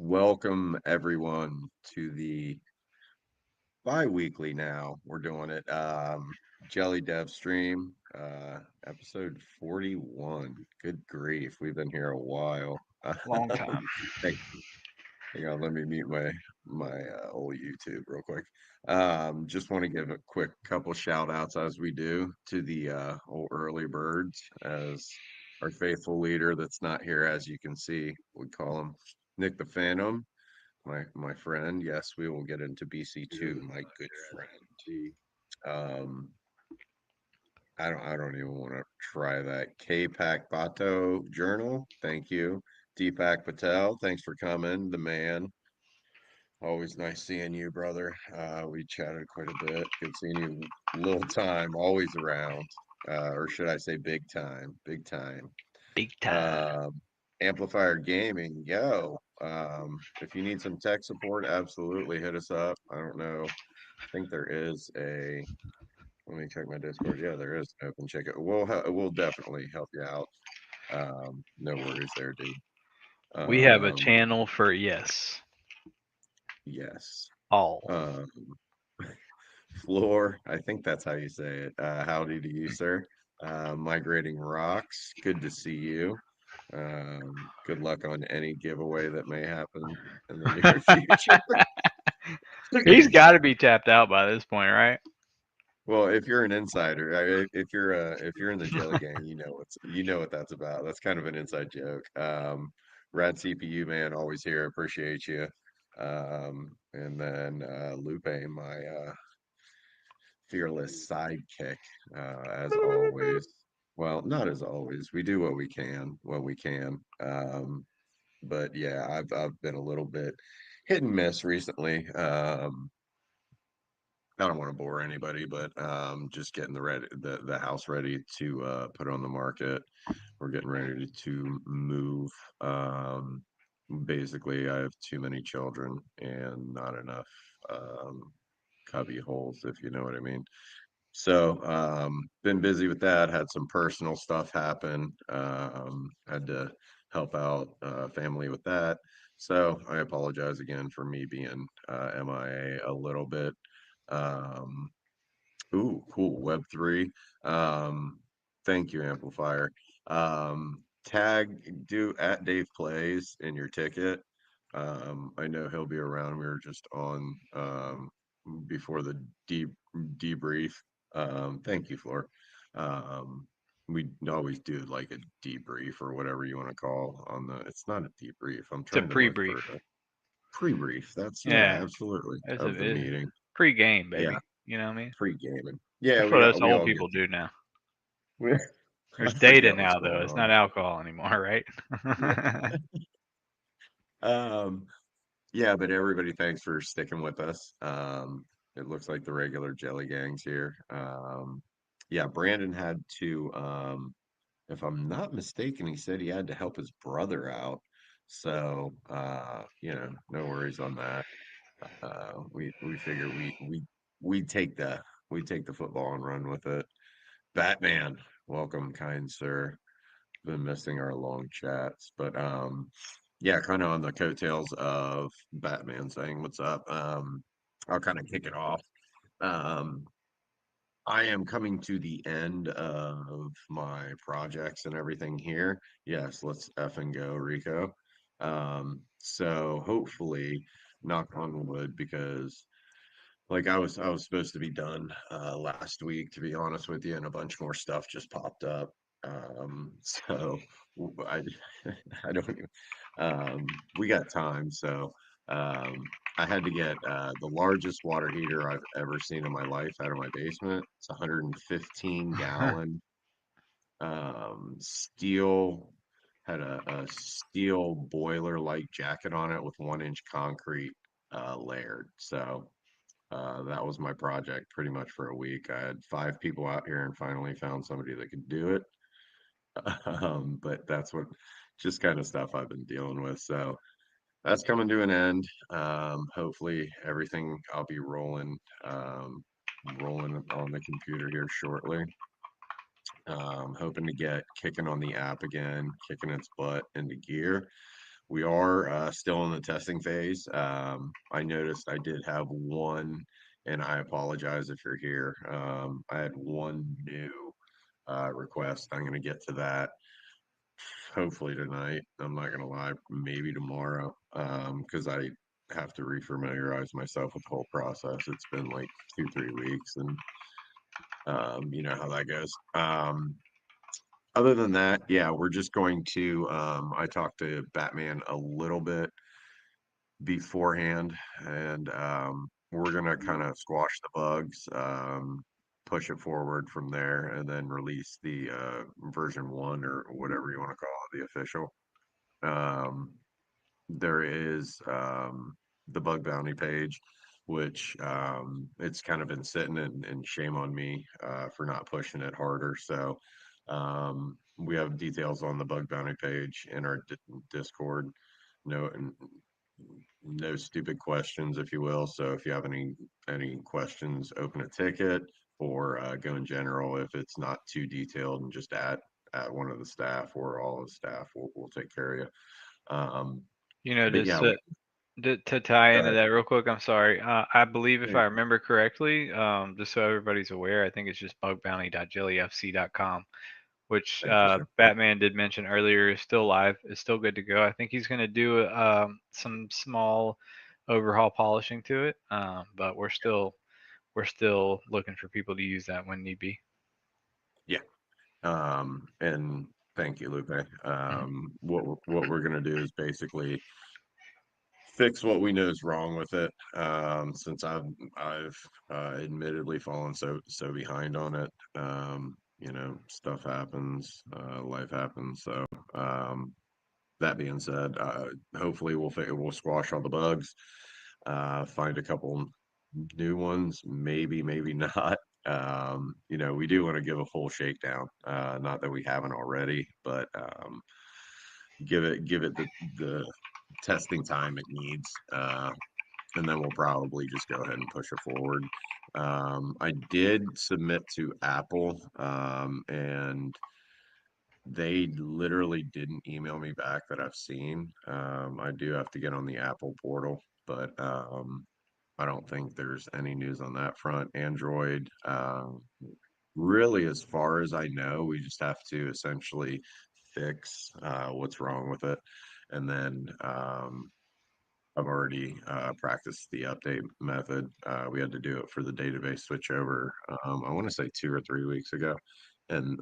Welcome everyone to the bi-weekly now. We're doing it. Jelly Dev stream, episode 41. Good grief, we've been here a while. Long time. Hey, hang on, let me mute my old YouTube real quick. Just want to give a quick couple shout outs as we do to the old early birds as our faithful leader that's not here, as you can see. We call him Nick the Phantom. My friend. Yes, we will get into BC2, my good friend. Um, I don't even want to try that. K-Pac Bato Journal. Thank you. Deepak Patel, thanks for coming. The man. Always nice seeing you, brother. We chatted quite a bit. Good seeing you. Little time, always around. Or should I say big time? Big time. Big time. Um, Amplifier Gaming, yo. If you need some tech support, absolutely hit us up. I don't know. I think there is a. Let me check my Discord. Yeah, there is an open check it. We'll definitely help you out. No worries there, dude. We have a Um, channel for yes, yes. all. Um, Floor, I think that's how you say it. Howdy to you, sir. Migrating Rocks, good to see you. Good luck on any giveaway that may happen in the near future. He's got to be tapped out by this point, right? Well, if you're an insider, if you're in the Jelly Gang, you know what that's about. That's kind of an inside joke. Rad CPU man, always here. Appreciate you. And then Lupe, my fearless sidekick, as always. Well, not as always. We do what we can when we can. But yeah, I've been a little bit hit and miss recently. I don't want to bore anybody, but just getting the house ready to put on the market. We're getting ready to move. Um, Basically, I have too many children and not enough cubby holes, if you know what I mean. So, been busy with that, had some personal stuff happen. Had to help out family with that. So I apologize again for me being MIA a little bit. Um, ooh, cool. Web3. Thank you, Amplifier. Do at Dave Plays in your ticket. I know he'll be around. We were just on before the debrief. Thank you, Floor. Um, we always do like a debrief or whatever you want to call on the. It's not a debrief. I'm It's a trying to look for pre-brief. a pre-brief. That's yeah, Yeah, absolutely of the it's meeting. pre-game, Yeah, baby. You know what I mean? pre-gaming. Yeah, That's what us we old all get people do now. we, I There's data forget what's now, though. going It's on not now. alcohol anymore, right? Um, yeah, but everybody, thanks for sticking with us. It looks like the regular Jelly Gang's here. Yeah, Brandon had to, if I'm not mistaken, he said he had to help his brother out. So, no worries on that. We figure we take the football and run with it. Batman, welcome, kind sir. Been missing our long chats, but yeah, kind of on the coattails of Batman saying what's up. I'll kind of kick it off. Um, I am coming to the end of my projects and everything here. Yes, let's effing go, Rico. So hopefully, knock on wood, because like I was supposed to be done last week, to be honest with you, and a bunch more stuff just popped up. So I I don't even we got time, so I had to get the largest water heater I've ever seen in my life out of my basement. It's 115 gallon steel, had a steel boiler like jacket on it with 1 inch concrete layered. So that was my project pretty much for a week. I had 5 people out here and finally found somebody that could do it. But that's what just kind of stuff I've been dealing with. So that's coming to an end. Hopefully everything I'll be rolling on the computer here shortly. Hoping to get kicking on the app again, kicking its butt into gear. We are still in the testing phase. I noticed I did have one, and I apologize if you're here. I had one new request. I'm going to get to that hopefully tonight. I'm not going to lie, maybe tomorrow, because I have to refamiliarize myself with the whole process. It's been like 2, 3 weeks, and you know how that goes. Other than that, yeah, we're just going to. I talked to Batman a little bit beforehand, and we're gonna kind of squash the bugs, push it forward from there, and then release the version 1 or whatever you want to call it, the official. Um, there is the bug bounty page, which it's kind of been sitting, and shame on me for not pushing it harder. So we have details on the bug bounty page in our Discord. No, no stupid questions, if you will. So if you have any questions, open a ticket or go in general. If it's not too detailed, and just at one of the staff or all of the staff, we'll take care of you. You know, But just yeah, to tie go into ahead. that real quick, I'm sorry. I believe if Hey, I remember correctly, just so everybody's aware, I think it's just bugbounty.jellyfc.com, which interesting. Batman did mention earlier is still live, is still good to go. I think he's going to do some small overhaul polishing to it, but we're still looking for people to use that when need be. Yeah. And thank you, Lupe. Mhm. What we're gonna do is basically fix what we know is wrong with it. Since I've admittedly fallen so behind on it. You know, stuff happens, life happens. So that being said, hopefully we'll squash all the bugs, find a couple new ones, maybe not. You know, we do want to give a full shakedown. Not that we haven't already, but give it the testing time it needs. And then we'll probably just go ahead and push it forward. I did submit to Apple, and they literally didn't email me back that I've seen. I do have to get on the Apple portal, but I don't think there's any news on that front. Android, really, as far as I know, we just have to essentially fix what's wrong with it. And then I've already practiced the update method. We had to do it for the database switchover, I want to say 2 or 3 weeks ago. And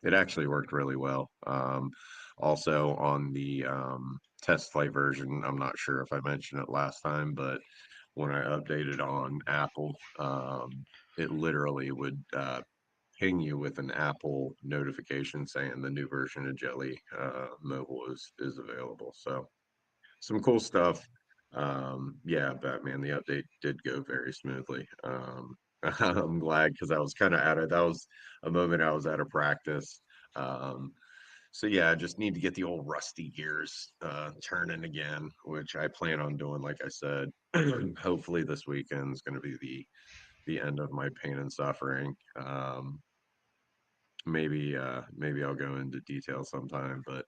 it actually worked really well. Also, on the test flight version, I'm not sure if I mentioned it last time, but when I updated on Apple, it literally would ping you with an Apple notification saying the new version of Jelly Mobile is available. So some cool stuff. Yeah, Batman, the update did go very smoothly. I'm glad because I was kind of out of that was a moment I was out of practice. Um, so yeah, I just need to get the old rusty gears turning again, which I plan on doing. Like I said, hopefully this weekend is going to be the end of my pain and suffering. Maybe I'll go into detail sometime, but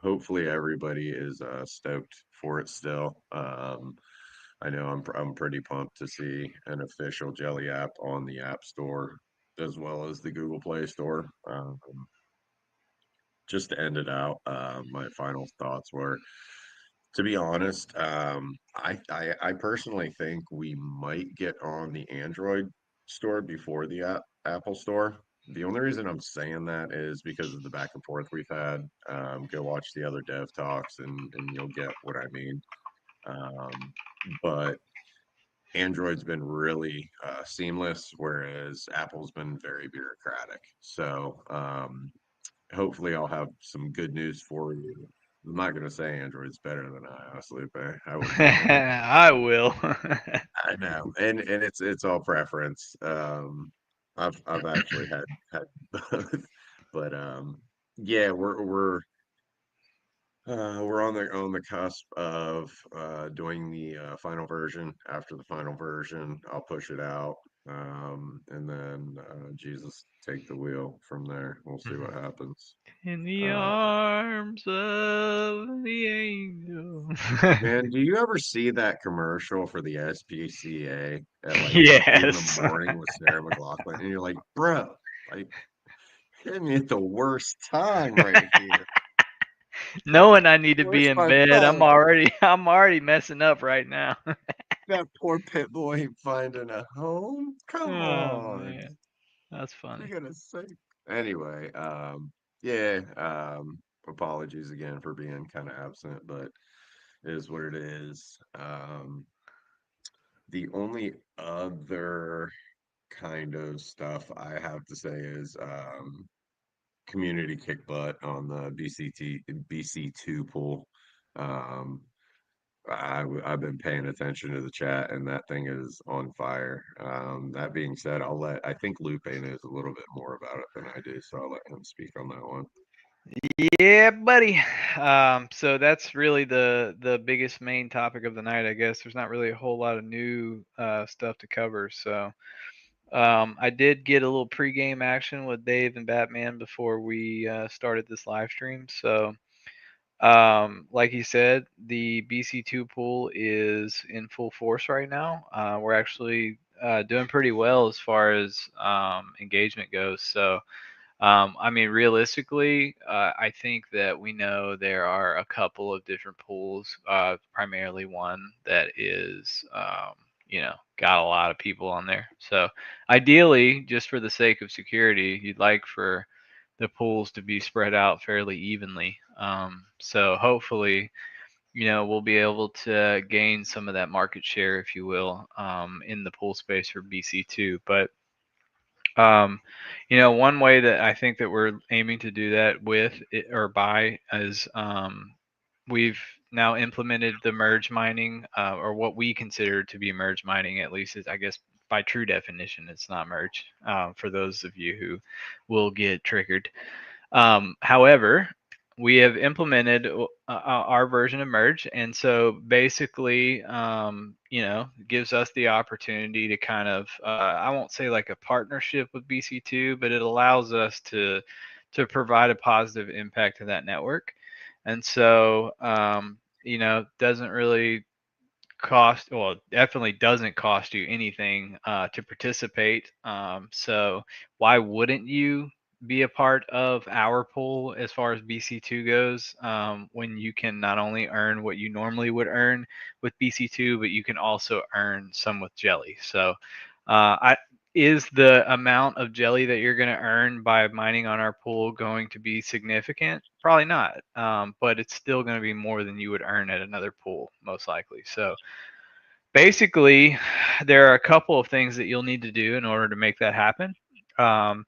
hopefully everybody is stoked for it still. I know I'm pretty pumped to see an official Jelly app on the App Store as well as the Google Play Store. Just to end it out, my final thoughts were, to be honest, I personally think we might get on the Android store before the Apple store. The only reason I'm saying that is because of the back and forth we've had. Go watch the other dev talks, and you'll get what I mean. Um, but Android's been really seamless, whereas Apple's been very bureaucratic. So hopefully I'll have some good news for you. I'm not gonna say Android's better than iOS, Lupe. I wouldn't do that. I will. I know, and it's all preference. I've actually had both, but yeah, we're on the cusp of doing the final version. After the final version, I'll push it out. And then Jesus take the wheel from there. We'll see what happens. In the Uh, arms of the angel. Man, do you ever see that commercial for the SPCA at like 2 in the Yes. morning with Sarah McLachlan? And you're like, bro, like hitting me at the worst time right here. Knowing I need to be Where's in my bed, I'm phone? already I'm already messing up right now. That poor pit boy ain't finding a home. Come Oh on. man, that's For funny. goodness sake. Anyway, yeah, apologies again for being kind of absent, but it is what it is. The only other kind of stuff I have to say is community kick butt on the BC2 pool. Um, I've been paying attention to the chat, and that thing is on fire. That being said, I think Lupe knows a little bit more about it than I do, so I'll let him speak on that one. Yeah, buddy. So that's really the biggest main topic of the night, I guess. There's not really a whole lot of new stuff to cover. So I did get a little pregame action with Dave and Batman before we started this live stream. So like he said, the BC2 pool is in full force right now. We're actually doing pretty well as far as engagement goes. So I mean, realistically, I think that we know there are a couple of different pools, primarily one that is, got a lot of people on there. So ideally, just for the sake of security, you'd like for the pools to be spread out fairly evenly. So hopefully, we'll be able to gain some of that market share, if you will, in the pool space for BC2. But um, one way that I think that we're aiming to do that or by is we've now implemented the merge mining, or what we consider to be merge mining, at least is, I guess, by true definition, it's not merge, for those of you who will get triggered. However, we have implemented our version of merge, and so basically, gives us the opportunity to kind of, I won't say like a partnership with BC2, but it allows us to provide a positive impact to that network. And so, doesn't really definitely doesn't cost you anything to participate. So why wouldn't you be a part of our pool as far as BC2 goes, when you can not only earn what you normally would earn with BC2, but you can also earn some with Jelly. So is the amount of jelly that you're going to earn by mining on our pool going to be significant? Probably not, but it's still going to be more than you would earn at another pool, most likely. So basically, there are a couple of things that you'll need to do in order to make that happen. Um,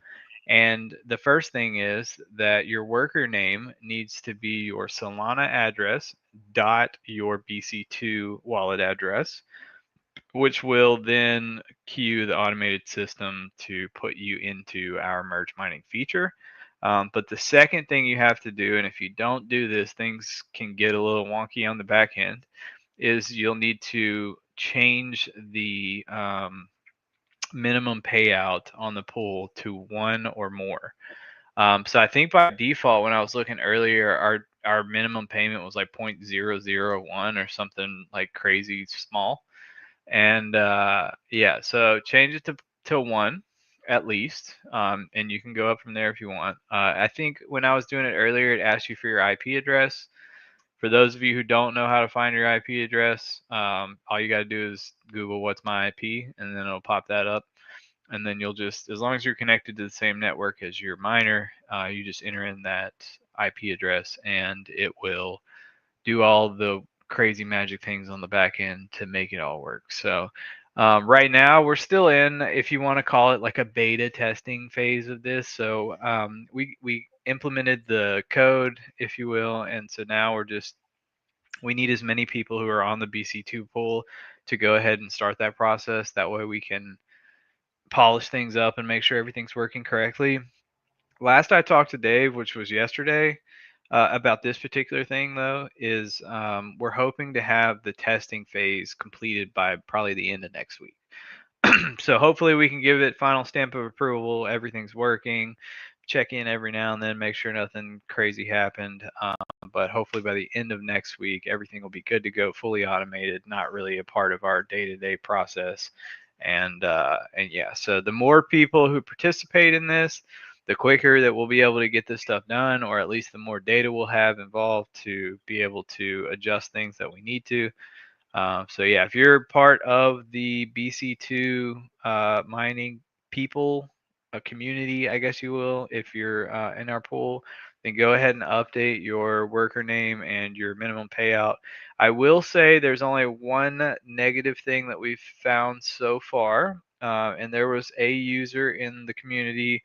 and the first thing is that your worker name needs to be your Solana address dot your BC2 wallet address, which will then queue the automated system to put you into our merge mining feature. But the second thing you have to do, and if you don't do this, things can get a little wonky on the back end, is you'll need to change the minimum payout on the pool to one or more. So I think by default, when I was looking earlier, our minimum payment was like 0.001 or something like crazy small. And yeah, so change it to one at least, and you can go up from there if you want. I think when I was doing it earlier, it asked you for your IP address. For those of you who don't know how to find your IP address, all you got to do is Google "what's my IP," and then it'll pop that up. And then you'll just, as long as you're connected to the same network as your miner, you just enter in that IP address, and it will do all the crazy magic things on the back end to make it all work. So right now we're still in, if you want to call it, like a beta testing phase of this. So we implemented the code, if you will, and so now we need as many people who are on the BC2 pool to go ahead and start that process. That way we can polish things up and make sure everything's working correctly. Last I talked to Dave, which was yesterday, about this particular thing, though, is we're hoping to have the testing phase completed by probably the end of next week. So hopefully we can give it final stamp of approval. Everything's working. Check in every now and then, make sure nothing crazy happened. But hopefully by the end of next week, everything will be good to go, fully automated, not really a part of our day-to-day process. And yeah, so the more people who participate in this, the quicker that we'll be able to get this stuff done, or at least the more data we'll have involved to be able to adjust things that we need to. So yeah, if you're part of the BC2 mining people, a community, I guess you will, if you're in our pool, then go ahead and update your worker name and your minimum payout. I will say there's only one negative thing that we've found so far, and there was a user in the community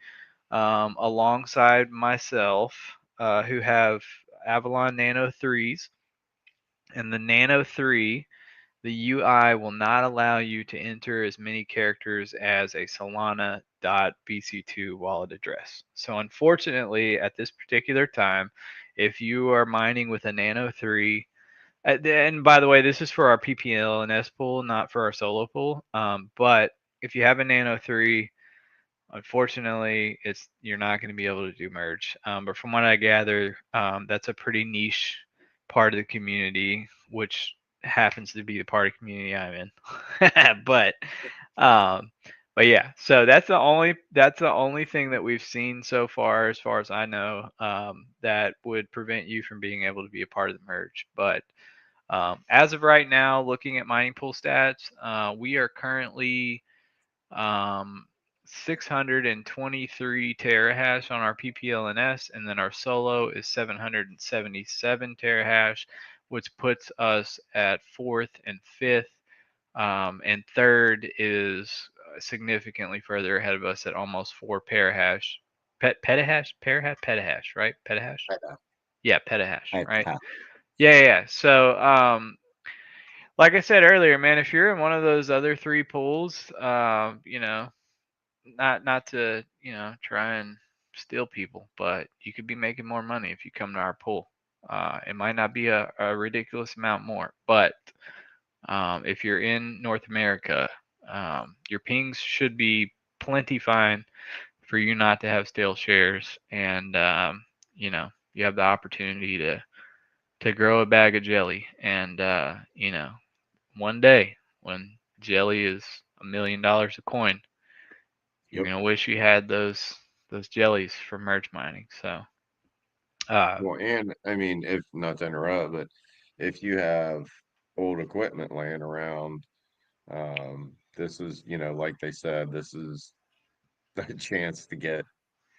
alongside myself who have Avalon Nano 3s, and the Nano 3, the UI will not allow you to enter as many characters as a Solana.bc2 wallet address. So unfortunately, at this particular time, if you are mining with a Nano 3, and by the way, this is for our PPL and S pool, not for our solo pool. But if you have a Nano 3, unfortunately, you're not going to be able to do merge. But from what I gather, that's a pretty niche part of the community, which happens to be the part of community I'm in. but um, but yeah, so that's the only thing that we've seen so far as I know, that would prevent you from being able to be a part of the merge. But as of right now, looking at mining pool stats, we are currently um, 623 terahash on our PPLNS, and then our solo is 777 terahash, which puts us at fourth and fifth. And third is significantly further ahead of us at almost 4 petahash. Petahash, right? Petahash? Yeah, petahash, right? Yeah. So, like I said earlier, man, if you're in one of those other three pools, not to try and steal people, but you could be making more money if you come to our pool. It might not be a ridiculous amount more, but if you're in North America, your pings should be plenty fine for you not to have stale shares, and you have the opportunity to grow a bag of jelly, and one day when jelly is $1 million a coin, you're Yep. gonna wish you had those jellies for merge mining. So, uh, Well, and I mean, if not to interrupt, but if you have old equipment laying around, this is, like they said, this is a chance to get,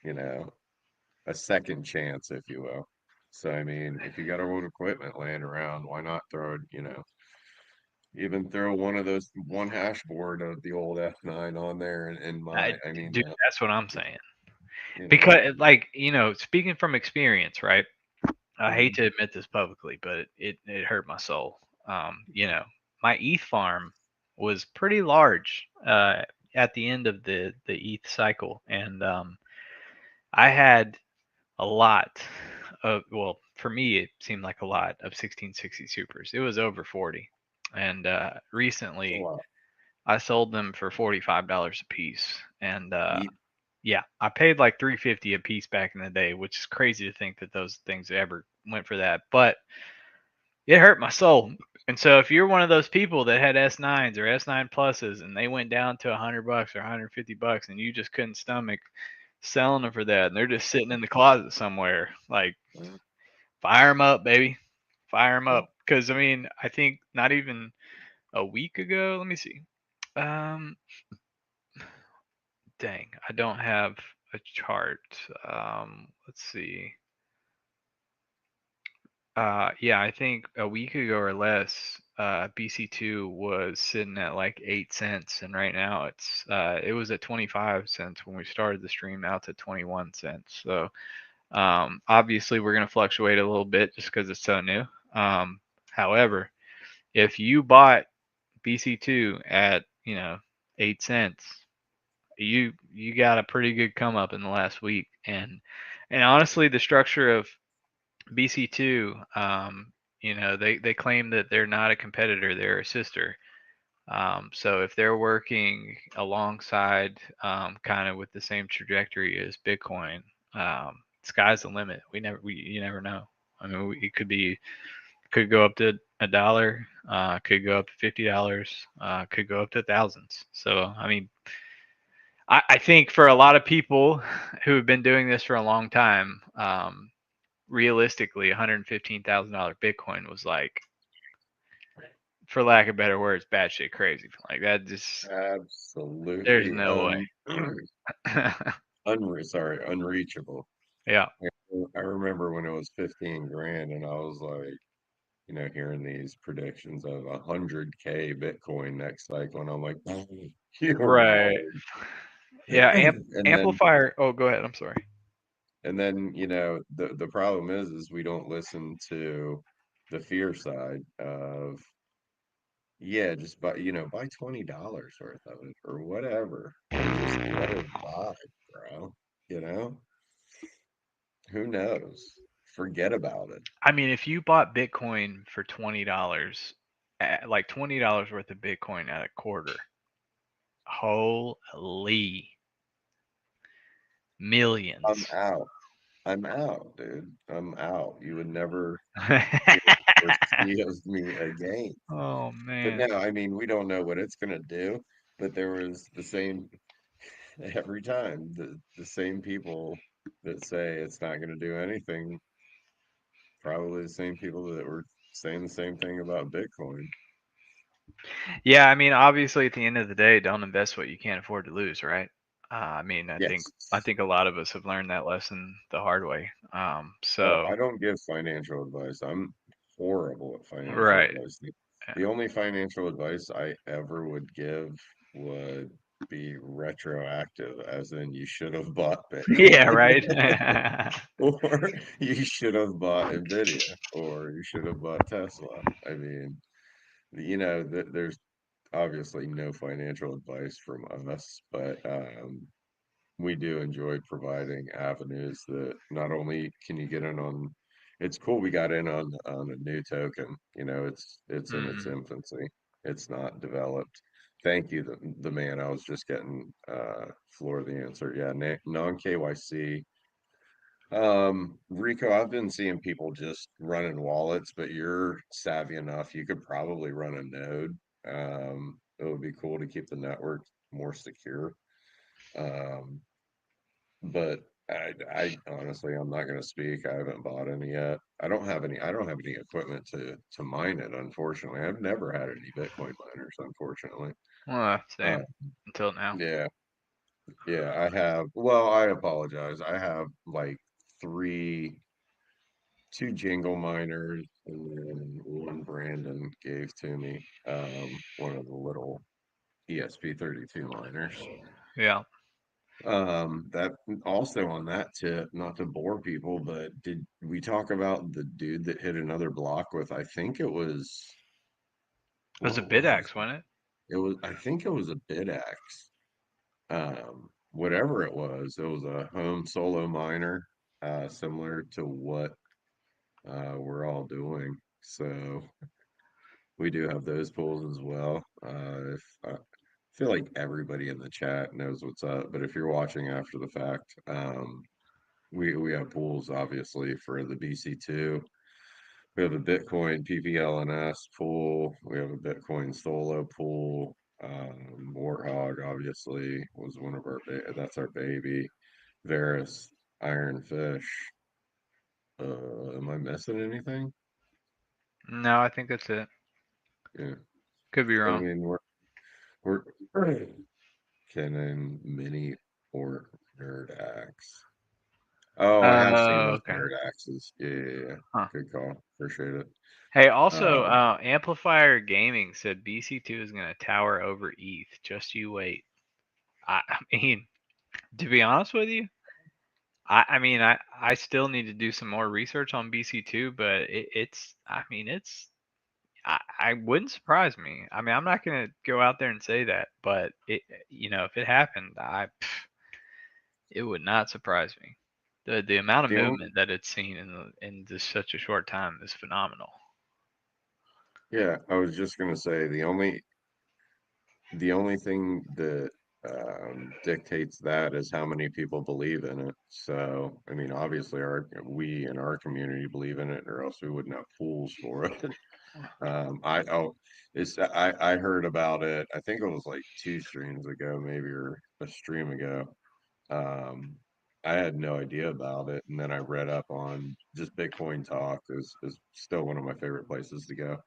you know, a second chance, if you will. So, I mean, if you got old equipment laying around, why not throw, even throw one of those one hash board of the old F9 on there and I, my, I mean, dude, that's what I'm saying. you know, Because, like, speaking from experience, right? I hate mhm, to admit this publicly, but it hurt my soul. My ETH farm was pretty large at the end of the ETH cycle, and I had a lot of, well, for me it seemed like a lot of 1660 supers. It was over 40, and it's a recently lot. I sold them for $45 a piece, and Eat. yeah, I paid like 350 a piece back in the day, which is crazy to think that those things ever went for that, but it hurt my soul. And so if you're one of those people that had S9s or S9 pluses and they went down to $100 or $150 and you just couldn't stomach selling them for that, and they're just sitting in the closet somewhere, like, Mhm. fire them up, baby, fire them Yeah. up. Because I mean, I think not even a week ago. Let me see. Um, Dang, I don't have a chart. Let's see. Yeah, I think a week ago or less, BC2 was sitting at like 8 cents, and right now it was at 25 cents when we started the stream. Now it's at 21 cents. So obviously we're gonna fluctuate a little bit just because it's so new. However, if you bought BC2 at 8 cents, you got a pretty good come up in the last week, and honestly, the structure of BC2, they claim that they're not a competitor, they're a sister. So if they're working alongside, kind of with the same trajectory as Bitcoin, sky's the limit. You never know. I mean, it could go up to $1, could go up to $50, could go up to thousands. So I mean, I think for a lot of people who have been doing this for a long time, realistically, $115,000 Bitcoin was like, for lack of better words, bad shit crazy. Like that just there's Absolutely no way. unreachable. Yeah. I remember when it was 15 grand and I was like, hearing these predictions of 100K Bitcoin next cycle, and I'm like, you're Right. wrong. Yeah. And then Amplifier. Oh, go ahead. I'm sorry. the problem is we don't listen to the fear side of, yeah, just buy $20 worth of it or whatever and just let it vibe, bro. You know, who knows? Forget about it. I mean, if you bought Bitcoin for $20, like $20 worth of Bitcoin at a quarter, holy I'm millions. out. I'm out, dude. I'm out. You would never hear or see of me again. Oh But man. no, I mean, we don't know what it's gonna do. But there was the same every time, the same people that say it's not gonna do anything, probably the same people that were saying the same thing about Bitcoin. Yeah, I mean, obviously, at the end of the day, don't invest what you can't afford to lose, right? I mean, Yes. I think a lot of us have learned that lesson the hard way. Oh, So I don't give financial advice. I'm horrible at financial right. advice. The only financial advice I ever would give would be retroactive, as in you should have bought Yeah, Bitcoin, right. or you should have bought Nvidia, or you should have bought Tesla. I mean, there's obviously no financial advice from us, but we do enjoy providing avenues that not only can you get in on, it's cool we got in on a new token. It's in its Mm, infancy. It's not developed. Thank you, the man. I was just getting floor the answer. Yeah, non KYC. Rico, I've been seeing people just running wallets, but you're savvy enough. You could probably run a node. It would be cool to keep the network more secure. Um, but I honestly, I'm not going to speak. I haven't bought any yet. I don't have any equipment to mine it. Unfortunately, I've never had any Bitcoin miners. Unfortunately, well, uh, same until now. yeah, yeah. I have. Well, I apologize. I have like three, two Jingle miners, and then one Brandon gave to me. One of the little ESP32 miners. Yeah. That also on that tip, not to bore people, but did we talk about the dude that hit another block with, I think it was, It was a what was bidax, wasn't it? it? Was, I think it was a bid axe. Whatever it was a home solo miner, similar to what we're all doing. So we do have those pools as well. If I feel like everybody in the chat knows what's up, but if you're watching after the fact, we have pools obviously for the BC2. We have a Bitcoin PPLNS pool. We have a Bitcoin solo pool. Warthog obviously was one of our that's our baby. Varus, Ironfish. Am I missing anything? No, I think that's it. Yeah. Could be I wrong. mean we're Canon Mini or Nerd Axe. Oh, I have seen those Okay. Nerd Axes. Yeah. Huh. Good call. Appreciate it. Hey, also, Um, Amplifier Gaming said BC2 is going to tower over ETH. Just you wait. I mean, to be honest with you, I mean, I still need to do some more research on BC2, but I mean, I wouldn't surprise me. I mean, I'm not going to go out there and say that, but if it happened, it would not surprise me. The amount of the only movement that it's seen in just such a short time is phenomenal. Yeah, I was just gonna say the only the only thing that dictates that is how many people believe in it. So, I mean, obviously, we in our community believe in it, or else we wouldn't have pools for it. I oh, I heard about it. I think it was like two streams ago, maybe, or a stream ago. Um, I had no idea about it, and then I read up on just Bitcoin Talk is still one of my favorite places to go.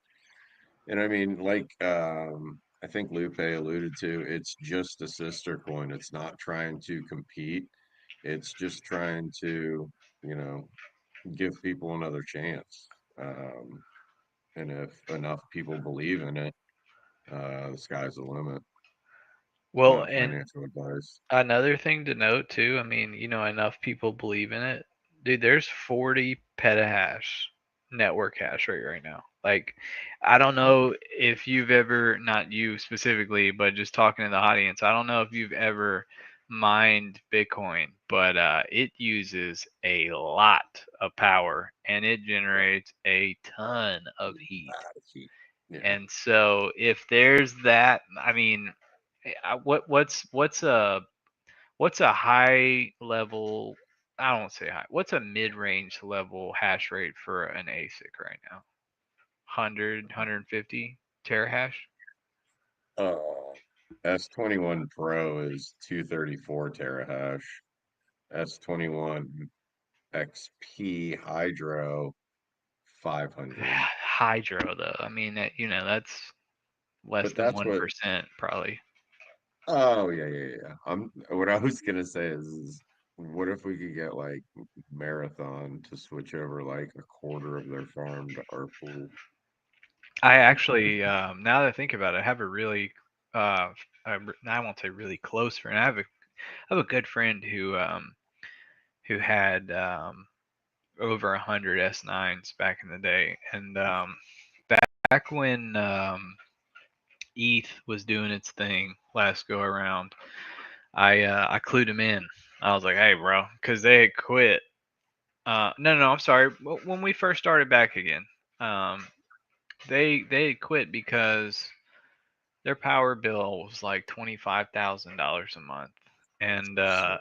And I mean, like I think Lupe alluded to, it's just a sister coin. It's not trying to compete. It's just trying to, you know, give people another chance. Um, and if enough people believe in it, the sky's the limit. Well, No and financial advice. another thing to note too, I mean, enough people believe in it. Dude, there's 40 petahash network hash rate right now. Like, I don't know if you've ever, not you specifically, but just talking to the audience, I don't know if you've ever mined Bitcoin, but it uses a lot of power and it generates a ton of heat. Bad heat. Yeah. And so if there's that, I mean, what's a high level? I don't want to say high. What's a mid range level hash rate for an ASIC right now? 100, 150 terahash. Uh, S21 Pro is 234 terahash. S21 XP Hydro 500. Hydro though, I mean that's less But than that's one what. percent probably. Oh yeah, yeah, yeah. What I was gonna say is what if we could get like Marathon to switch over like a quarter of their farm to our pool? I actually, now that I think about it, I have a really, I won't say really close friend. I have a good friend who had over 100 S9s back in the day, and back when ETH was doing its thing last go around, I clued him in. I was like, "Hey, bro," because they had quit. No, no, I'm sorry. When we first started back again, um, they had quit because their power bill was like $25,000 a month, and Shit,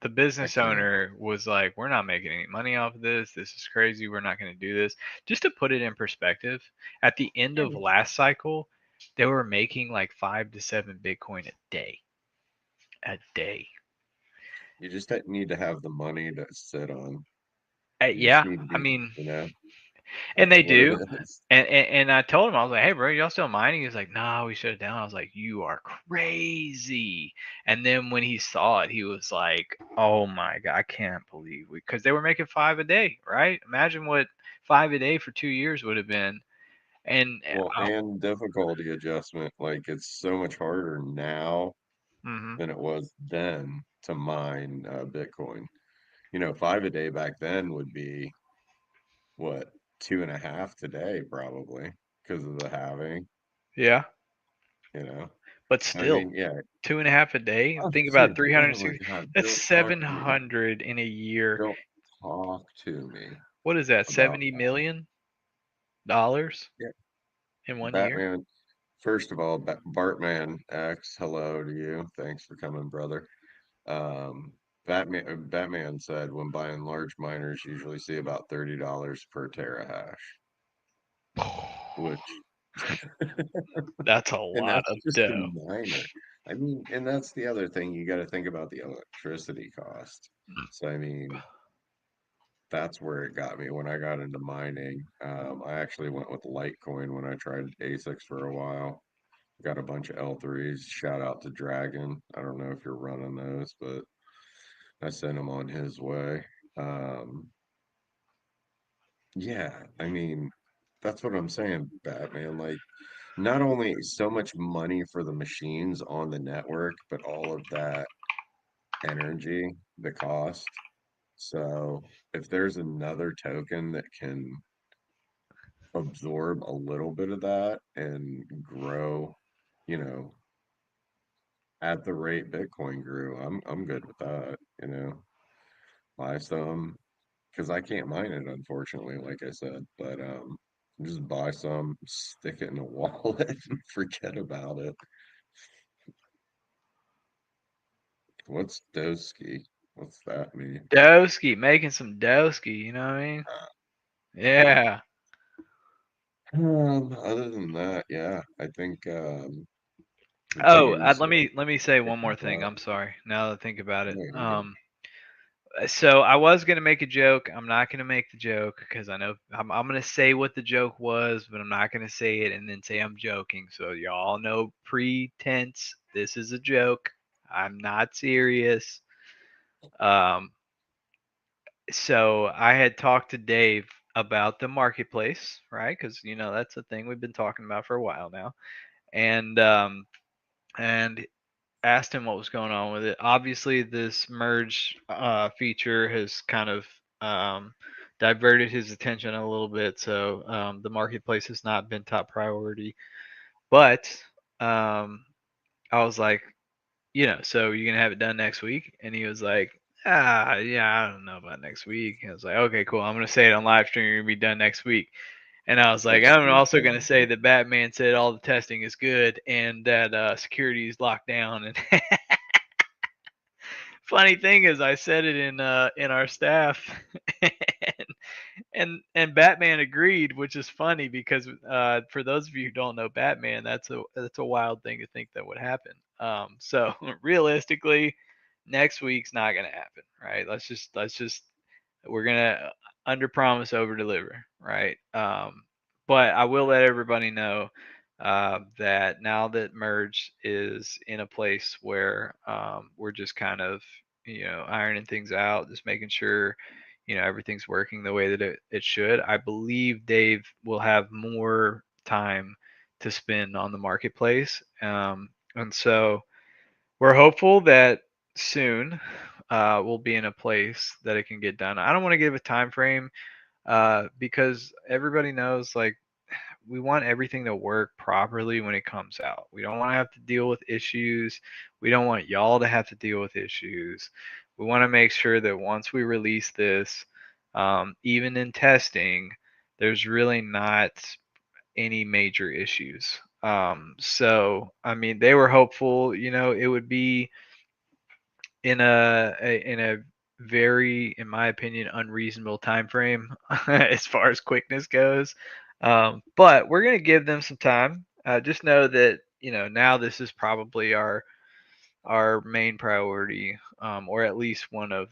the I business can't. owner was like, "We're not making any money off of this. This is crazy. We're not going to do this." Just to put it in perspective, at the end of last cycle, they were making like 5 to 7 Bitcoin a day. A day. You just need to have the money to sit on. You just Yeah, need to I be, mean, and that's they what it do. is. And I told him, I was like, "Hey, bro, y'all still mining?" He was like, "No, we shut it down." I was like, "You are crazy." And then when he saw it, he was like, "Oh my god, I can't believe we," because they were making 5 a day, right? Imagine what 5 a day for 2 years would have been. And Well, and difficulty adjustment. Like it's so much harder now mhm. than it was then to mine Bitcoin. 5 a day back then would be what, 2.5 today, probably, because of the halving, Yeah, you know. but So I still, mean, yeah. 2.5 a day. Oh, Think about dude, oh my 360. God, That's don't talk to me. 700 in a year. Don't talk to me What is that? about 70 that. million dollars Yeah, in 1 year? Batman. First of all, Bartman X, hello to you. Thanks for coming, brother. Um, Batman said when buying large miners, usually see about $30 per terahash, which, That's a and lot that's of just the dough. miner. I mean, and that's the other thing you got to think about the electricity cost. So I mean, that's where it got me when I got into mining. I actually went with Litecoin when I tried ASICs for a while. Got a bunch of L3s. Shout out to Dragon. I don't know if you're running those, but I sent him on his way. Um, yeah, I mean, that's what I'm saying, Batman. Like, not only so much money for the machines on the network, but all of that energy, the cost. So, if there's another token that can absorb a little bit of that and grow, you know, at the rate Bitcoin grew, I'm good with that, Buy some because I can't mine it, unfortunately, like I said, but just buy some, stick it in a wallet and forget about it. What's Doski? What's that mean? Doski, making some doski, you know what I mean? Yeah. Other than that, yeah, I think the Oh, team's let me say one more picking thing. up. I'm sorry. Now that I think about it. Yeah, you're good. So I was gonna make a joke. I'm not gonna make the joke because I know I'm gonna say what the joke was, but I'm not gonna say it and then say I'm joking. So y'all know pretense. This is a joke. I'm not serious. Um, so I had talked to Dave about the marketplace, right? Because that's a thing we've been talking about for a while now, and asked him what was going on with it. Obviously, this merge feature has kind of diverted his attention a little bit, so the marketplace has not been top priority. But um, I was like, so you're gonna have it done next week? And he was like, yeah, I don't know about next week. And I was like, okay, cool. I'm gonna say it on live stream. You're gonna be done next week. And I was like, That's I'm pretty also going to say fun. that Batman said all the testing is good and that security is locked down. And funny thing is, I said it in our staff, and, and Batman agreed, which is funny because for those of you who don't know Batman, that's a wild thing to think that would happen. So realistically, next week's not going to happen, right? Let's just we're gonna under promise over deliver, right? But I will let everybody know that now that merge is in a place where we're just kind of ironing things out, just making sure everything's working the way that it should. I believe Dave will have more time to spend on the marketplace, and so we're hopeful that soon we'll be in a place that it can get done. I don't want to give a time frame because everybody knows like we want everything to work properly when it comes out. We don't want to have to deal with issues. We don't want y'all to have to deal with issues. We want to make sure that once we release this, even in testing, there's really not any major issues. So I mean, they were hopeful, it would be in a very, in my opinion, unreasonable time frame as far as quickness goes. But we're gonna give them some time. Just know that now this is probably our main priority, or at least one of.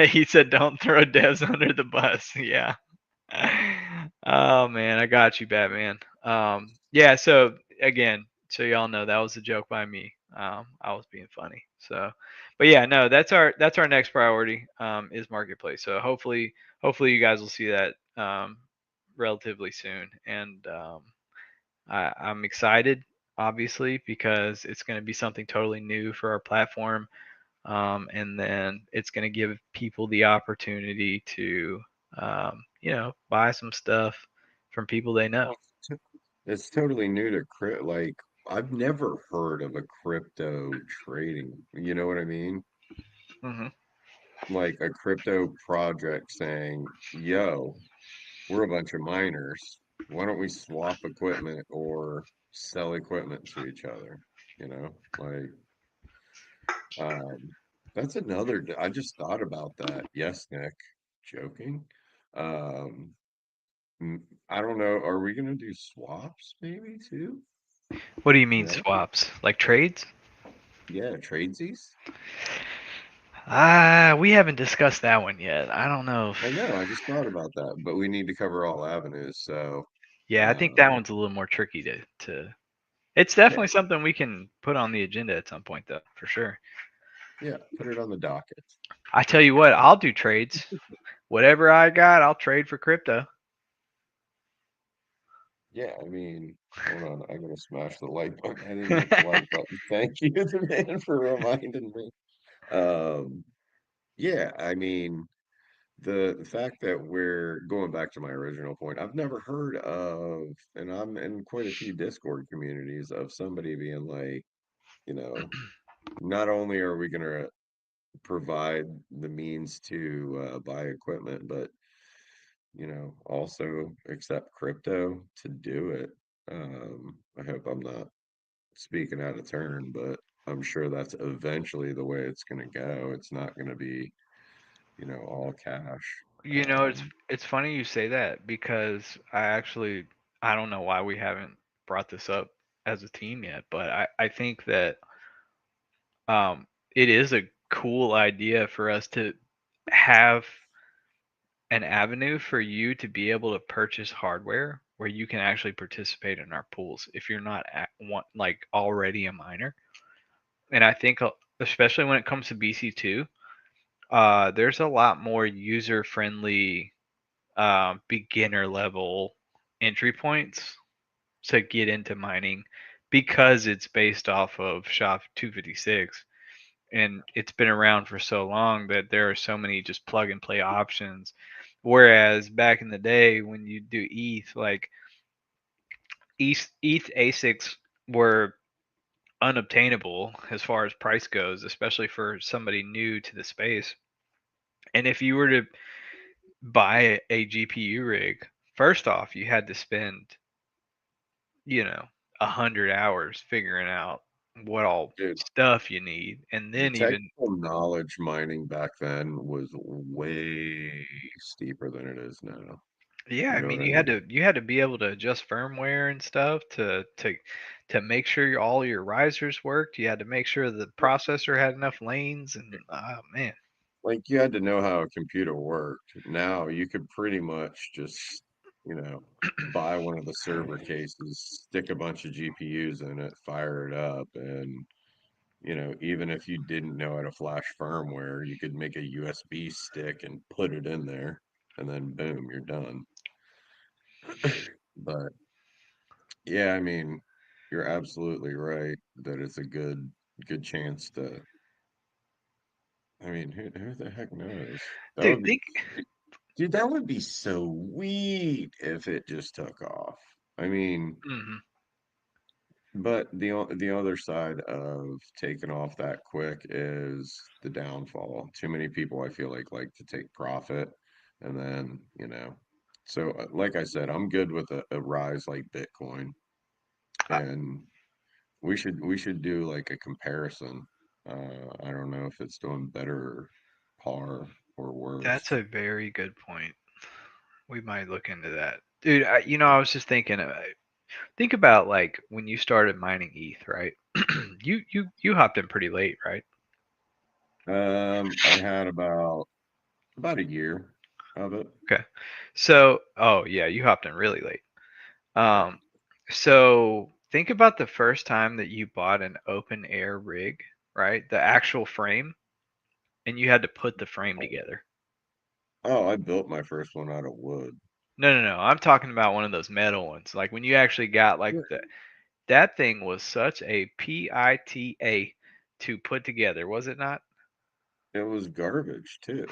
He said, "Don't throw devs under the bus." Yeah. Oh man, I got you, Batman. Yeah. So again, so y'all know that was a joke by me. I was being funny. So, but yeah, no, that's our next priority. Is marketplace. So hopefully you guys will see that relatively soon, and I'm excited, obviously, because it's going to be something totally new for our platform, and then it's going to give people the opportunity to buy some stuff from people they know. Well, it's totally new to crypto. Like, I've never heard of a crypto trading. You know what I mean? Hmm. Like a crypto project saying, yo, we're a bunch of miners. Why don't we swap equipment or sell equipment to each other? You know, like, um, that's another. I just thought about that. Yes, Nick, joking. Um, I don't know. Are we gonna do swaps maybe too? What do you mean No. swaps? Like trades? Yeah, tradesies. We haven't discussed that one yet. I don't know. I know. I just thought about that, but we need to cover all avenues. So, Yeah, I think that um, one's a little more tricky to. It's yeah, definitely something we can put on the agenda at some point, though, for sure. yeah, put it on the docket. I tell you what, I'll do trades. Whatever I got, I'll trade for crypto. Yeah, I mean, hold on. I'm gonna smash the like button. I didn't hit the like button. Thank you, man, for reminding me. Um, yeah, I mean, the fact that we're going back to my original point, I've never heard of, and I'm in quite a few Discord communities of somebody being like, you know, not only are we gonna provide the means to buy equipment, but also accept crypto to do it. I hope I'm not speaking out of turn, but I'm sure that's eventually the way it's going to go. It's not going to be, all cash. You know, it's funny you say that because I don't know why we haven't brought this up as a team yet, but I think that it is a cool idea for us to have an avenue for you to be able to purchase hardware where you can actually participate in our pools if you're not like already a miner. And I think especially when it comes to BC2, there's a lot more user friendly beginner level entry points to get into mining because it's based off of SHA 256 and it's been around for so long that there are so many just plug and play options. Whereas back in the day when you do ETH, like ETH ASICs were unobtainable as far as price goes, especially for somebody new to the space. And if you were to buy a GPU rig, first off, you had to spend, you know, 100 hours figuring out what all Dude, stuff you need, and the then even technical knowledge mining back then was way steeper than it is now. yeah, You I know mean what I mean? you had to be able to adjust firmware and stuff to make sure all your risers worked. You had to make sure the processor had enough lanes, and oh man, Like you had to know how a computer worked. Now you could pretty much just, you know, buy one of the server cases, stick a bunch of GPUs in it, fire it up, and even if you didn't know how to flash firmware, you could make a USB stick and put it in there, and then boom, you're done. But yeah, I mean, you're absolutely right that it's a good chance to. I mean, who the heck knows? That dude, would be, think. dude, that would be so sweet if it just took off. I mean, Mhm. but the other side of taking off that quick is the downfall. Too many people, I feel like to take profit, and then So, like I said, I'm good with a rise like Bitcoin, and we should do like a comparison. I don't know if it's doing better, par, or That's worse. a very good point. We might look into that. Dude, I was just thinking think about like when you started mining ETH, right? You hopped in pretty late, right? I had about a year of it. Okay. So, oh yeah, you hopped in really late. Yeah. Um so think about the first time that you bought an open air rig, right? The actual frame and you had to put the frame together. Oh, I built my first one out of wood. No, no, no. I'm talking about one of those metal ones. Like when you actually got like Yeah. that thing was such a PITA to put together, was it not? It was garbage too.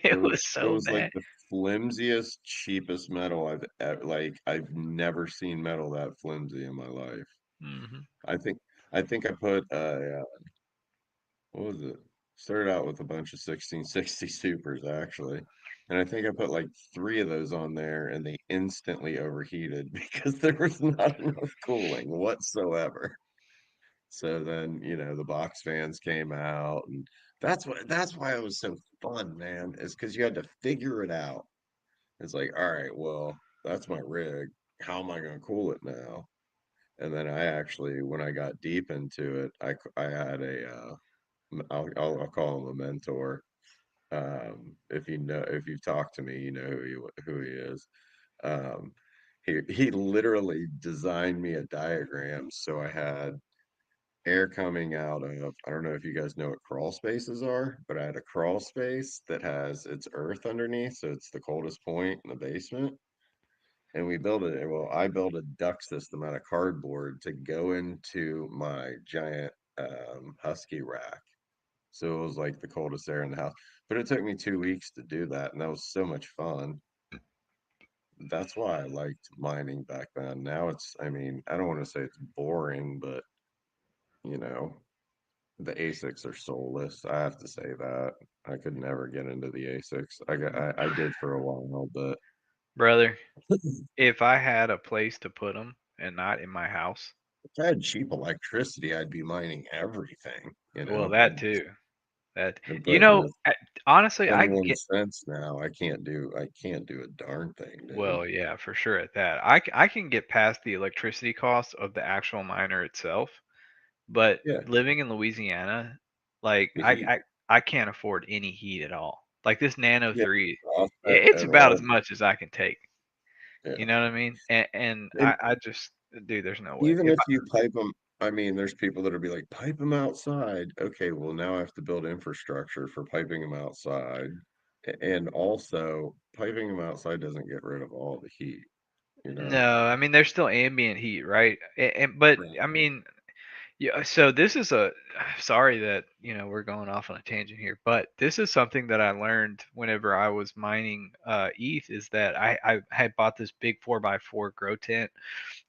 It It was was it so was like bad. the flimsiest, cheapest metal I've never seen metal that flimsy in my life. Hmm. I think I think I put what was it? Started out with a bunch of 1660 supers actually. And I think I put like three of those on there and they instantly overheated because there was not enough cooling whatsoever. So then, the box fans came out, and that's why it was so fun, man, is because you had to figure it out. It's like, all right, well, that's my rig. How am I going to cool it now? And then I actually, when I got deep into it, I had I'll call him a mentor. If you've talked to me, you know who he is. Um, he literally designed me a diagram so I had air coming out of, I don't know if you guys know what crawl spaces are, but I had a crawl space that has its earth underneath, so it's the coldest point in the basement. And I built a duct system out of cardboard to go into my giant husky rack. So it was like the coldest air in the house. But it took me 2 weeks to do that, and that was so much fun. That's why I liked mining back then. Now I mean, I don't want to say it's boring, but you know, the ASICs are soulless. I have to say that. I could never get into the ASICs. I did for a while, but Brother, if I had a place to put them and not in my house, I had cheap electricity, I'd be mining everything, Well, that too. That But with honestly, I 21 get. cents now, I can't do a darn thing, dude. Well, yeah, for sure at that. I can get past the electricity cost of the actual miner itself, but Yeah, living in Louisiana, like the heat. I can't afford any heat at all. Like this Nano Yeah, 3, prospect it's at about as all. much as I can take. You Yeah. know what I mean? And And I just, dude, there's no way. even If if you pipe them, I mean, there's people that'll be like, pipe them outside. Okay, well, now I have to build infrastructure for piping them outside. And also, piping them outside doesn't get rid of all the heat, you know? No, I mean there's still ambient heat, right? But Right. I mean, yeah, so this is a sorry that, we're going off on a tangent here, but this is something that I learned whenever I was mining ETH is that I had bought this big 4x4 grow tent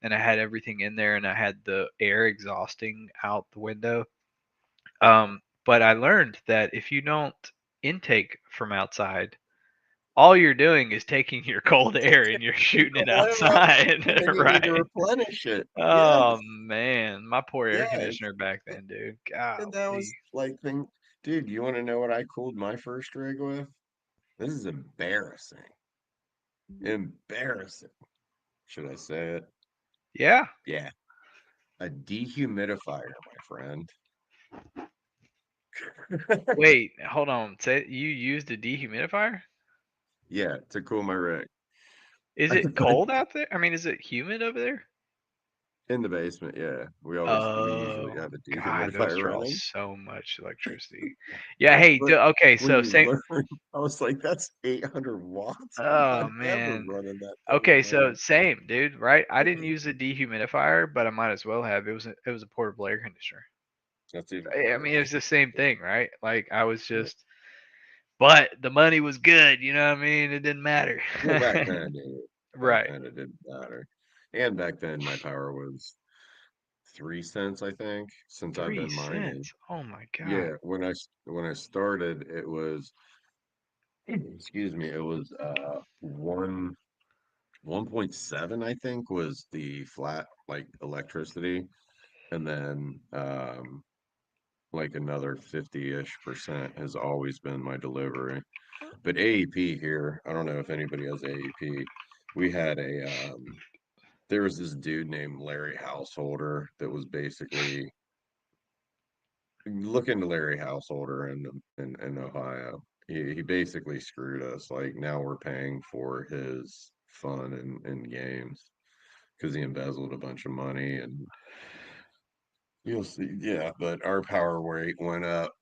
and I had everything in there and I had the air exhausting out the window. But I learned that if you don't intake from outside, all you're doing is taking your cold air and you're shooting it Let 'em out, outside, and then you need to right? replenish it. Yes. Oh man, my poor air Yes. conditioner back then, dude. And that Golly. was like thing, dude, you want to know what I cooled my first rig with? This is embarrassing. Embarrassing. Should I say it? Yeah. Yeah. A dehumidifier, my friend. Wait, hold on. Say you used a dehumidifier? Yeah, to cool my rig. Is I it put cold out there? I mean, is it humid over there? in the basement, yeah. We usually Oh, have a God, those dehumidifier draw running. so much electricity. Yeah, hey, But okay, when so you same. learn, I was like, that's 800 watts. I'm Oh not ever man. running that thing, Okay, so man. same, dude, right? I didn't use a dehumidifier, but I might as well have. It was a portable air conditioner. That's even I mean, it worse. was the same Yeah. thing, right? Like I was Yeah. just, but the money was good, you know what I mean? It didn't matter. Well, back then, back Right. then it didn't matter. And back then my power was 3 cents, I think, since I've Three been mining. cents. Oh my God. Yeah, when I started, it was excuse me, it was 1.7, I think, was the flat like electricity, and then like another 50-ish% has always been my delivery. But AEP here, I don't know if anybody has AEP. We had there was this dude named Larry Householder that was basically look into Larry Householder in Ohio. He basically screwed us. Like now we're paying for his fun and games because he embezzled a bunch of money and you'll see. Yeah, but our power rate went up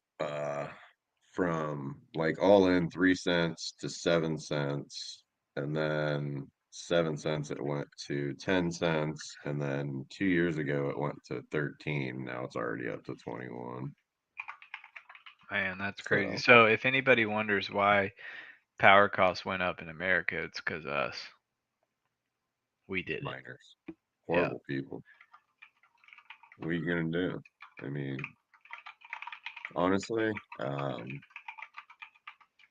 from like all in 3 cents to 7 cents, and then 7 cents it went to 10 cents, and then 2 years ago it went to 13. Now it's already up to 21. Man, that's crazy. So So if anybody wonders why power costs went up in America, it's because us. We did it. miners, Yeah. horrible people. What are you gonna do? I mean, honestly,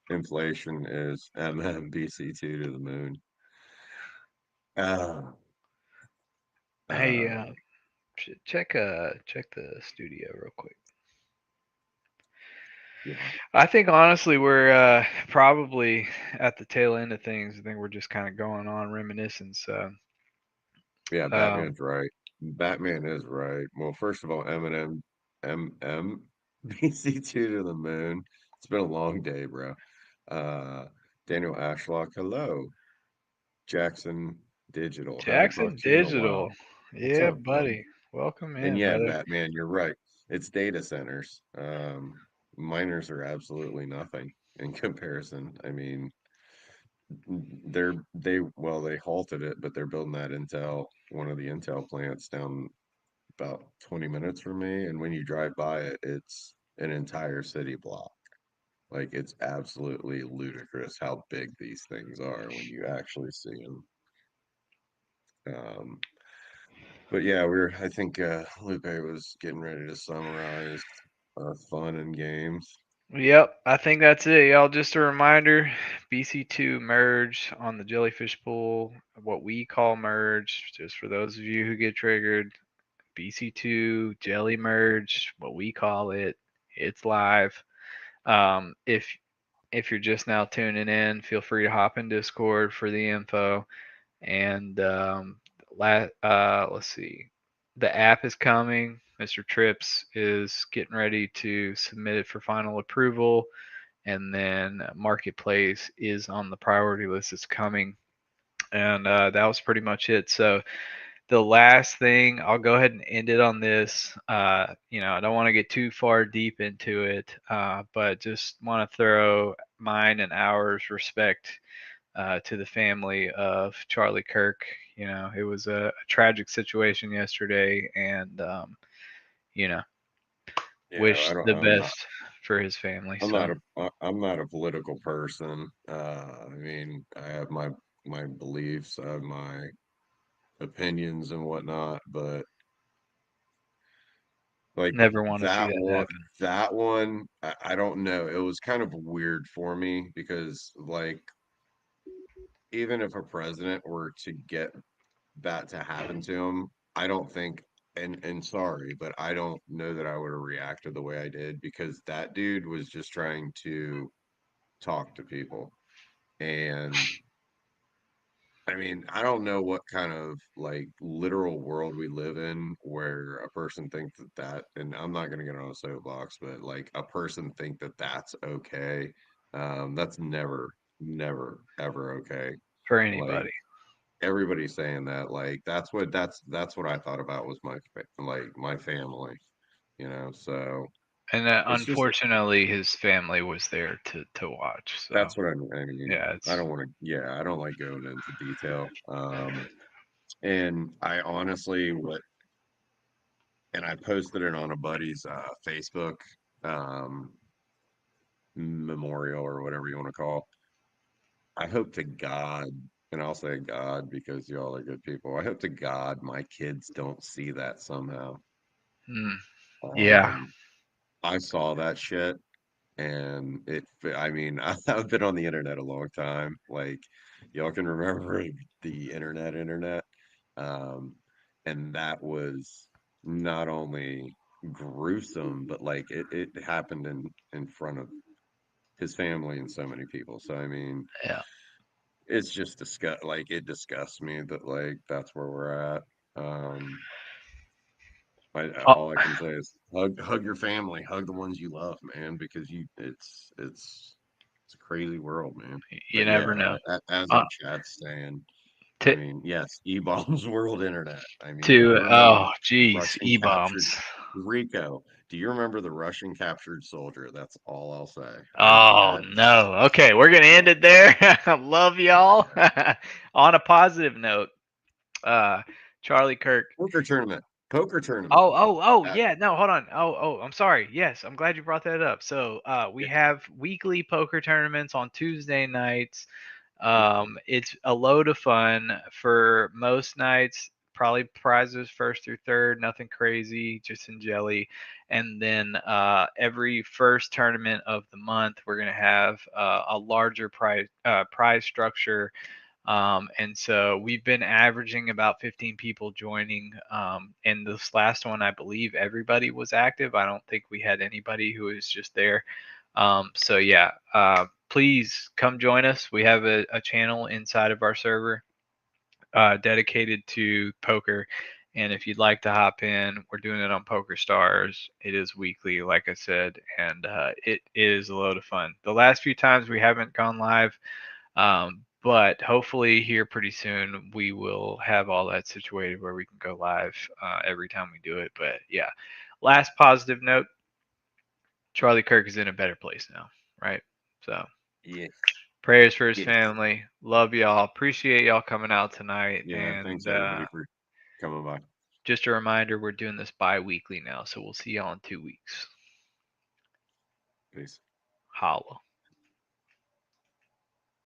inflation is MMBC2 to the moon. Uh, Hey, uh, check the studio real quick. yeah, I think honestly we're probably at the tail end of things. I think we're just kind of going on reminiscence. yeah, Um, Batman's right. Batman is right. Well, first of all, Eminem, BC2 to the moon. It's been a long day, bro. Uh, Daniel Ashlock, hello. Jackson Digital, haven't Jackson talked to you in a while. Digital. What's Yeah, up, bud? buddy. Welcome And in, yeah, brother. Batman, you're right. It's data centers. Miners are absolutely nothing in comparison. I mean, they halted it, but they're building that one of the Intel plants down about 20 minutes from me. And when you drive by it, it's an entire city block. Like it's absolutely ludicrous how big these things are when you actually see them. Um, but yeah, I think Lupe was getting ready to summarize our fun and games. Yep, I think that's it, y'all. Just a reminder, BC2 merge on the jellyfish pool, what we call merge, just for those of you who get triggered. BC2 Jelly Merge, what we call it. It's live. If you're just now tuning in, feel free to hop in Discord for the info. And let's see, the app is coming. Mr. Trips is getting ready to submit it for final approval, and then Marketplace is on the priority list. It's coming, and that was pretty much it. So the last thing, I'll go ahead and end it on this. I don't want to get too far deep into it, but just want to throw mine and ours respect to the family of Charlie Kirk. It was a tragic situation yesterday, and Yeah, wish I don't. the best for his family. So I'm not a political person. I mean, I have my beliefs, I have my opinions and whatnot, but like never want to see that that one, happen. I don't know. It was kind of weird for me because like even if a president were to get that to happen to him, I don't think and sorry, but I don't know that I would have reacted the way I did because that dude was just trying to talk to people. And I mean, I don't know what kind of like literal world we live in where a person thinks and I'm not going to get on a soapbox, but like a person think that that's okay. That's never, ever okay. For Like anybody. everybody's saying that, like that's what I thought about was like my family, so And it's just unfortunately, his family was there to watch. So that's what I mean. yeah, I it's don't want to, yeah, I don't like going into detail. And I honestly what and I posted it on a buddy's Facebook um memorial or whatever you want to call. I hope to God, and I'll say God because y'all are good people. I hope to God my kids don't see that somehow. mm, yeah, Um, I saw that shit and I mean, I've been on the internet a long time. Like y'all can remember the internet. Um, and that was not only gruesome, but like it happened in front of his family and so many people. So I mean, yeah. it's just like it disgusts me that like that's where we're at. Um, Oh, all I can say is hug your family, hug the ones you love, man, because it's a crazy world, man. you But never yeah, know. as Uh, our chat's saying, I to mean, yes, E-bombs world internet. I mean, to you remember oh, geez, Russian e captured bombs. Rico? Do you remember the Russian captured soldier? That's all I'll say. I Oh had no. Okay, we're gonna end yeah, it there. Love y'all. yeah. On a positive note, uh, Charlie Kirk. Poker tournament, poker tournament. Oh, Uh, yeah. No, hold on. I'm sorry. Yes, I'm glad you brought that up. So, we yeah. have weekly poker tournaments on Tuesday nights. Mhm. It's a load of fun for most nights. Probably prizes first through third, nothing crazy, just in jelly. And then every first tournament of the month, we're gonna have a larger prize structure, and so we've been averaging about 15 people joining. And this last one, I believe everybody was active. I don't think we had anybody who was just there. So yeah, please come join us. We have a channel inside of our server dedicated to poker. And if you'd like to hop in, we're doing it on Poker Stars. It is weekly, like I said, and it is a load of fun. The last few times we haven't gone live, but hopefully here pretty soon we will have all that situated where we can go live every time we do it. But yeah, last positive note, Charlie Kirk is in a better place now, right? So Yeah, prayers for his yes, family. Love y'all. Appreciate y'all coming out tonight. yeah. Thanks And everybody for coming by. just a reminder, we're doing this bi-weekly now. So we'll see y'all in 2 weeks. Peace. Holla.